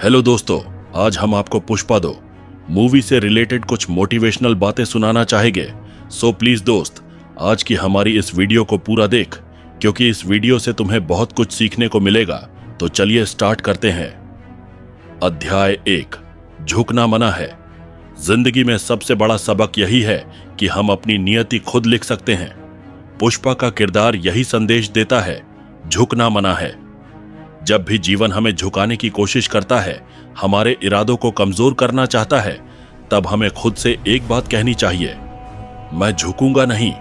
Hello दोस्तों, आज हम आपको पुष्पा 2 मूवी से रिलेटेड कुछ मोटिवेशनल बातें सुनाना चाहेंगे। सो प्लीज दोस्त, आज की हमारी इस वीडियो को पूरा देख, क्योंकि इस वीडियो से तुम्हें बहुत कुछ सीखने को मिलेगा। तो चलिए स्टार्ट करते हैं। अध्याय 1, झुकना मना है। जिंदगी में सबसे बड़ा सबक यही है कि हम अपनी नियति खुद लिख सकते हैं। पुष्पा का किरदार यही संदेश देता है, झुकना मना है। जब भी जीवन हमें झुकाने की कोशिश करता है, हमारे इरादों को कमजोर करना चाहता है, तब हमें खुद से एक बात कहनी चाहिए, मैं झुकूंगा नहीं।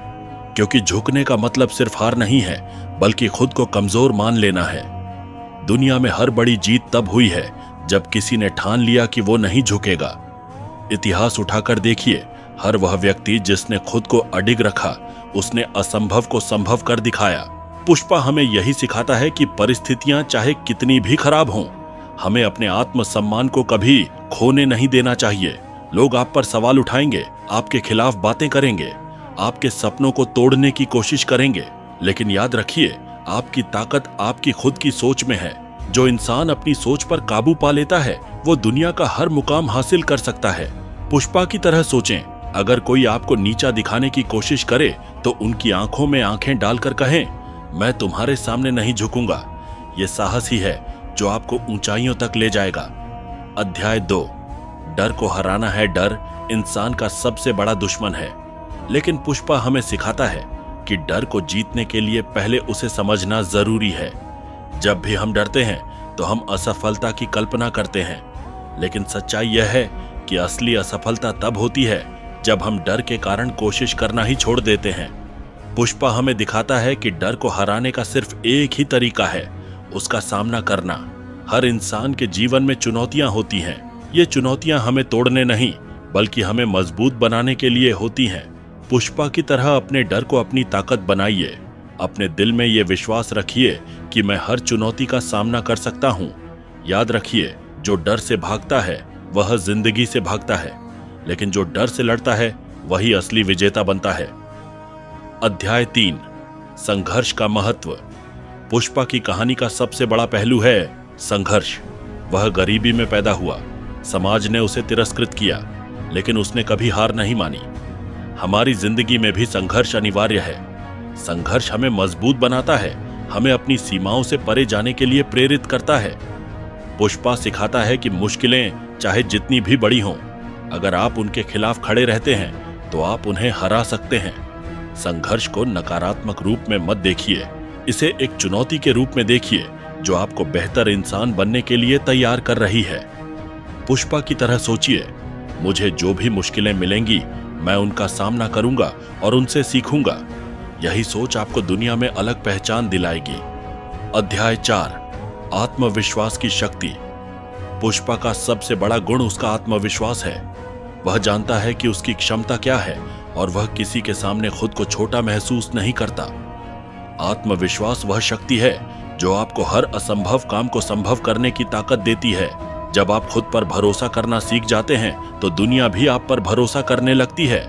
क्योंकि झुकने का मतलब सिर्फ हार नहीं है, बल्कि खुद को कमजोर मान लेना है। दुनिया में हर बड़ी जीत तब हुई है जब किसी ने ठान लिया कि वो नहीं झुकेगा। इतिहास उठाकर देखिए, हर वह व्यक्ति जिसने खुद को अडिग रखा, उसने असंभव को संभव कर दिखाया। पुष्पा हमें यही सिखाता है कि परिस्थितियां चाहे कितनी भी खराब हों, हमें अपने आत्मसम्मान को कभी खोने नहीं देना चाहिए। लोग आप पर सवाल उठाएंगे, आपके खिलाफ बातें करेंगे, आपके सपनों को तोड़ने की कोशिश करेंगे, लेकिन याद रखिए, आपकी ताकत आपकी खुद की सोच में है। जो इंसान अपनी सोच पर काबू पा लेता है, वो दुनिया का हर मुकाम हासिल कर सकता है। पुष्पा की तरह सोचें, अगर कोई आपको नीचा दिखाने की कोशिश करे तो उनकी आंखों में आंखें डालकर कहें, मैं तुम्हारे सामने नहीं झुकूंगा। यह साहस ही है जो आपको ऊंचाइयों तक ले जाएगा। अध्याय 2, डर को हराना है। डर इंसान का सबसे बड़ा दुश्मन है, लेकिन पुष्पा हमें सिखाता है कि डर को जीतने के लिए पहले उसे समझना जरूरी है। जब भी हम डरते हैं तो हम असफलता की कल्पना करते हैं, लेकिन सच्चाई यह है कि असली असफलता तब होती है जब हम डर के कारण कोशिश करना ही छोड़ देते हैं। पुष्पा हमें दिखाता है कि डर को हराने का सिर्फ एक ही तरीका है, उसका सामना करना। हर इंसान के जीवन में चुनौतियां होती हैं। ये चुनौतियां हमें तोड़ने नहीं, बल्कि हमें मजबूत बनाने के लिए होती हैं। पुष्पा की तरह अपने डर को अपनी ताकत बनाइए। अपने दिल में ये विश्वास रखिए कि मैं हर चुनौती का सामना कर सकता हूं। याद रखिए, जो डर से भागता है वह जिंदगी से भागता है, लेकिन जो डर से लड़ता है वही असली विजेता बनता है। अध्याय 3, संघर्ष का महत्व। पुष्पा की कहानी का सबसे बड़ा पहलू है संघर्ष। वह गरीबी में पैदा हुआ, समाज ने उसे तिरस्कृत किया, लेकिन उसने कभी हार नहीं मानी। हमारी जिंदगी में भी संघर्ष अनिवार्य है। संघर्ष हमें मजबूत बनाता है, हमें अपनी सीमाओं से परे जाने के लिए प्रेरित करता है। पुष्पा सिखाता है कि मुश्किलें चाहे जितनी भी बड़ी हों, अगर आप उनके खिलाफ खड़े रहते हैं तो आप उन्हें हरा सकते हैं। संघर्ष को नकारात्मक रूप में मत देखिए, इसे एक चुनौती के रूप में देखिए जो आपको बेहतर इंसान बनने के लिए तैयार कर रही है। पुष्पा की तरह सोचिए, मुझे जो भी मुश्किलें मिलेंगी मैं उनका सामना करूंगा और उनसे सीखूंगा। यही सोच आपको दुनिया में अलग पहचान दिलाएगी। अध्याय 4, आत्मविश्वास की शक्ति। पुष्पा का सबसे बड़ा गुण उसका आत्मविश्वास है। वह जानता है कि उसकी क्षमता क्या है और वह किसी के सामने खुद को छोटा महसूस नहीं करता। आत्मविश्वास वह शक्ति है जो आपको हर असंभव काम को संभव करने की ताकत देती है। जब आप खुद पर भरोसा करना सीख जाते हैं तो दुनिया भी आप पर भरोसा करने लगती है।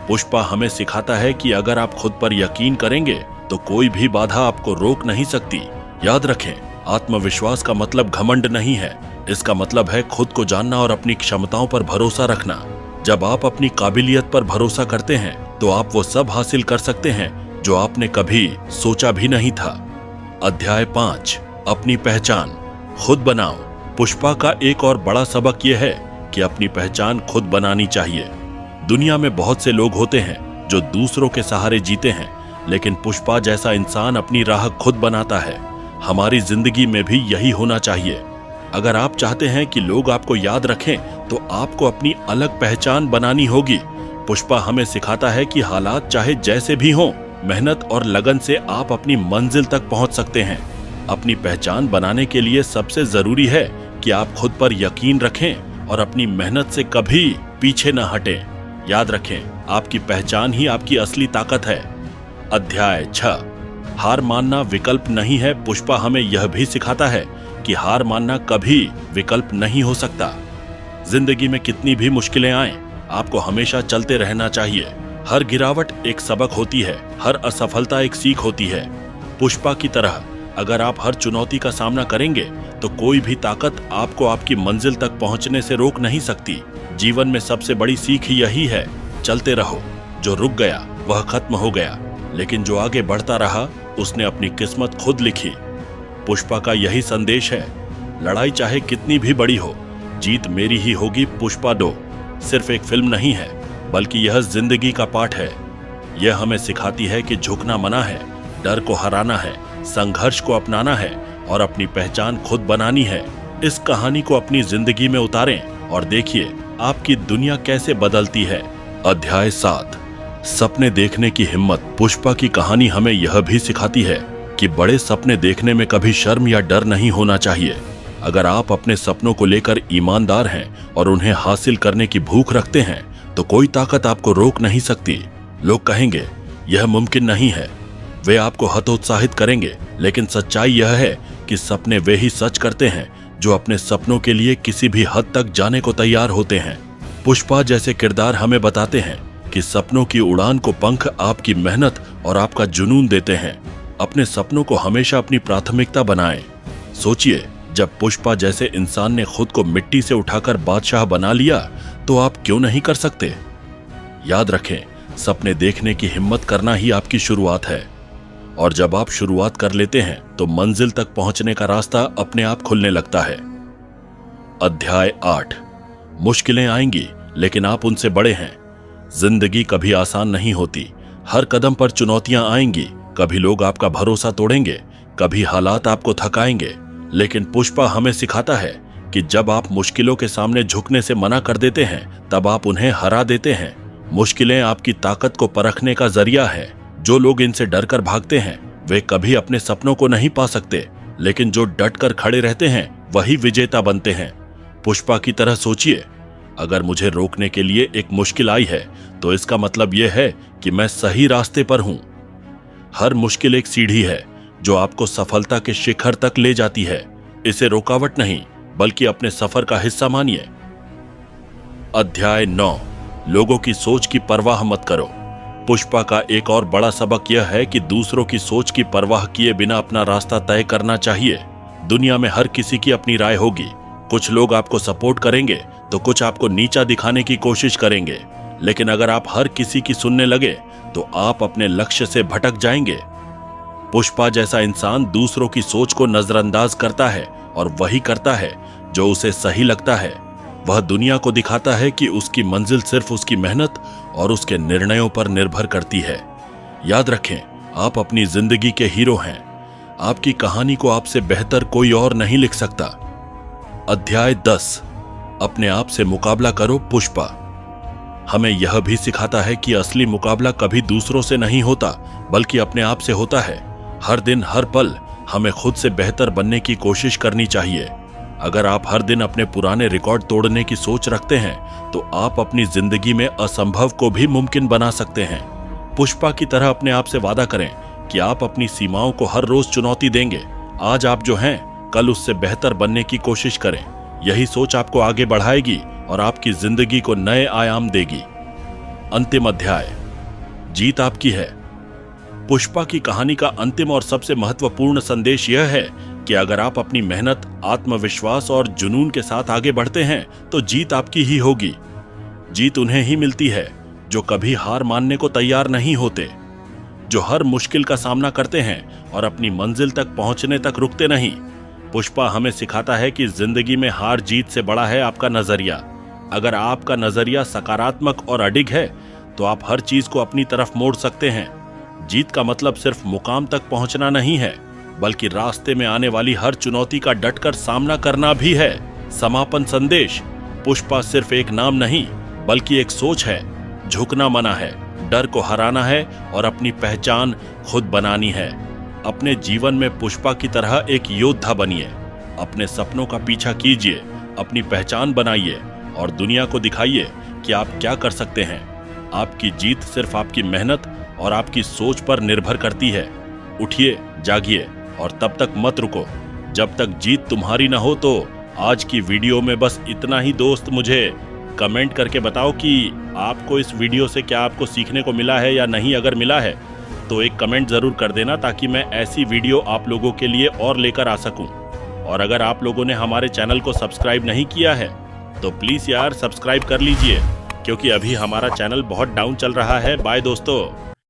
पुष्पा हमें सिखाता है कि अगर आप खुद पर यकीन करेंगे तो कोई भी बाधा आपको रोक नहीं सकती। याद रखें, आत्मविश्वास का मतलब घमंड नहीं है, इसका मतलब है खुद को जानना और अपनी क्षमताओं पर भरोसा रखना। जब आप अपनी काबिलियत पर भरोसा करते हैं तो आप वो सब हासिल कर सकते हैं जो आपने कभी सोचा भी नहीं था। अध्याय 5, अपनी पहचान खुद बनाओ। पुष्पा का एक और बड़ा सबक यह है कि अपनी पहचान खुद बनानी चाहिए। दुनिया में बहुत से लोग होते हैं जो दूसरों के सहारे जीते हैं, लेकिन पुष्पा जैसा इंसान अपनी राह खुद बनाता है। हमारी जिंदगी में भी यही होना चाहिए। अगर आप चाहते हैं कि लोग आपको याद रखें तो आपको अपनी अलग पहचान बनानी होगी। पुष्पा हमें सिखाता है कि हालात चाहे जैसे भी हों, मेहनत और लगन से आप अपनी मंजिल तक पहुंच सकते हैं। अपनी पहचान बनाने के लिए सबसे जरूरी है कि आप खुद पर यकीन रखें और अपनी मेहनत से कभी पीछे न हटें। याद रखें, आपकी पहचान ही आपकी असली ताकत है। अध्याय 6, हार मानना विकल्प नहीं है। पुष्पा हमें यह भी सिखाता है कि हार मानना कभी विकल्प नहीं हो सकता। जिंदगी में कितनी भी मुश्किलें आएं, आपको हमेशा चलते रहना चाहिए। हर गिरावट एक सबक होती है, हर असफलता एक सीख होती है। पुष्पा की तरह अगर आप हर चुनौती का सामना करेंगे तो तो कोई भी ताकत आपको आपकी मंजिल तक पहुंचने से रोक नहीं सकती। जीवन में सबसे बड़ी सीख यही है, चलते रहो। जो रुक गया वह खत्म हो गया, लेकिन जो आगे बढ़ता रहा उसने अपनी किस्मत खुद लिखी। पुष्पा का यही संदेश है, लड़ाई चाहे कितनी भी बड़ी हो, जीत मेरी ही होगी। पुष्पा 2 सिर्फ एक फिल्म नहीं है, बल्कि यह जिंदगी का पाठ है। यह हमें सिखाती है कि झुकना मना है, डर को हराना है, संघर्ष को अपनाना है और अपनी पहचान खुद बनानी है। इस कहानी को अपनी जिंदगी में उतारें और देखिए आपकी दुनिया कैसे बदलती है। अध्याय 7, सपने देखने की हिम्मत। पुष्पा की कहानी हमें यह भी सिखाती है कि बड़े सपने देखने में कभी शर्म या डर नहीं होना चाहिए। अगर आप अपने सपनों को लेकर ईमानदार हैं और उन्हें हासिल करने की भूख रखते हैं, तो कोई ताकत आपको रोक नहीं सकती। लोग कहेंगे यह मुमकिन नहीं है, वे आपको हतोत्साहित करेंगे, लेकिन सच्चाई यह है कि सपने वे ही सच करते हैं जो अपने सपनों के लिए किसी भी हद तक जाने को तैयार होते हैं। पुष्पा जैसे किरदार हमें बताते हैं कि सपनों की उड़ान को पंख आपकी मेहनत और आपका जुनून देते हैं। अपने सपनों को हमेशा अपनी प्राथमिकता बनाएं। सोचिए, जब पुष्पा जैसे इंसान ने खुद को मिट्टी से उठाकर बादशाह बना लिया, तो आप क्यों नहीं कर सकते? याद रखें, सपने देखने की हिम्मत करना ही आपकी शुरुआत है, और जब आप शुरुआत कर लेते हैं तो मंजिल तक पहुंचने का रास्ता अपने आप खुलने लगता है। अध्याय 8, मुश्किलें आएंगी लेकिन आप उनसे बड़े हैं। जिंदगी कभी आसान नहीं होती, हर कदम पर चुनौतियां आएंगी। कभी लोग आपका भरोसा तोड़ेंगे, कभी हालात आपको थकाएंगे, लेकिन पुष्पा हमें सिखाता है कि जब आप मुश्किलों के सामने झुकने से मना कर देते हैं, तब आप उन्हें हरा देते हैं। मुश्किलें आपकी ताकत को परखने का जरिया है। जो लोग इनसे डरकर भागते हैं, वे कभी अपने सपनों को नहीं पा सकते, लेकिन जो डटकर खड़े रहते हैं वही विजेता बनते हैं। पुष्पा की तरह सोचिए, अगर मुझे रोकने के लिए एक मुश्किल आई है, तो इसका मतलब यह है कि मैं सही रास्ते पर हूं। हर मुश्किल एक सीढ़ी है जो आपको सफलता के शिखर तक ले जाती है। इसे रुकावट नहीं, बल्कि अपने सफर का हिस्सा मानिए। अध्याय 9, लोगों की सोच की परवाह मत करो। पुष्पा का एक और बड़ा सबक यह है कि दूसरों की सोच की परवाह किए बिना अपना रास्ता तय करना चाहिए। दुनिया में हर किसी की अपनी राय होगी। कुछ लोग आपको सपोर्ट करेंगे तो कुछ आपको नीचा दिखाने की कोशिश करेंगे, लेकिन अगर आप हर किसी की सुनने लगे तो आप अपने लक्ष्य से भटक जाएंगे। पुष्पा जैसा इंसान दूसरों की सोच को नजरअंदाज करता है और वही करता है जो उसे सही लगता है। वह दुनिया को दिखाता है कि उसकी मंजिल सिर्फ उसकी मेहनत और उसके निर्णयों पर निर्भर करती है। याद रखें, आप अपनी जिंदगी के हीरो हैं। आपकी कहानी को आपसे बेहतर कोई और नहीं लिख सकता। अध्याय 10, अपने आप से मुकाबला करो। पुष्पा हमें यह भी सिखाता है कि असली मुकाबला कभी दूसरों से नहीं होता, बल्कि अपने आप से होता है। हर दिन हर पल हमें खुद से बेहतर बनने की कोशिश करनी चाहिए। अगर आप हर दिन अपने पुराने रिकॉर्ड तोड़ने की सोच रखते हैं, तो आप अपनी जिंदगी में असंभव को भी मुमकिन बना सकते हैं। पुष्पा की तरह अपने आप से वादा करें कि आप अपनी सीमाओं को हर रोज चुनौती देंगे। आज आप जो हैं, कल उससे बेहतर बनने की कोशिश करें। यही सोच आपको आगे बढ़ाएगी और आपकी जिंदगी को नए आयाम देगी। अंतिम अध्याय, जीत आपकी है। पुष्पा की कहानी का अंतिम और सबसे महत्वपूर्ण संदेश यह है कि अगर आप अपनी मेहनत, आत्मविश्वास और जुनून के साथ आगे बढ़ते हैं, तो जीत आपकी ही होगी। जीत उन्हें ही मिलती है जो कभी हार मानने को तैयार नहीं होते, जो हर मुश्किल का सामना करते हैं और अपनी मंजिल तक पहुंचने तक रुकते नहीं। पुष्पा हमें सिखाता है कि जिंदगी में हार जीत से बड़ा है आपका नजरिया। अगर आपका नजरिया सकारात्मक और अडिग है, तो आप हर चीज को अपनी तरफ मोड़ सकते हैं। जीत का मतलब सिर्फ मुकाम तक पहुंचना नहीं है, बल्कि रास्ते में आने वाली हर चुनौती का डटकर सामना करना भी है। समापन संदेश, पुष्पा सिर्फ एक नाम नहीं, बल्कि एक सोच है। झुकना मना है, डर को हराना है और अपनी पहचान खुद बनानी है। अपने जीवन में पुष्पा की तरह एक योद्धा बनिए। अपने सपनों का पीछा कीजिए, अपनी पहचान बनाइए और दुनिया को दिखाइए कि आप क्या कर सकते हैं। आपकी जीत सिर्फ आपकी मेहनत और आपकी सोच पर निर्भर करती है। उठिए, जागिए और तब तक मत रुको जब तक जीत तुम्हारी ना हो। तो आज की वीडियो में बस इतना ही। दोस्त, मुझे कमेंट करके बताओ कि आपको इस वीडियो से क्या आपको सीखने को मिला है या नहीं। अगर मिला है तो एक कमेंट जरूर कर देना, ताकि मैं ऐसी वीडियो आप लोगों के लिए और लेकर आ सकूं। और अगर आप लोगों ने हमारे चैनल को सब्सक्राइब नहीं किया है तो प्लीज यार सब्सक्राइब कर लीजिए, क्योंकि अभी हमारा चैनल बहुत डाउन चल रहा है। बाय दोस्तों।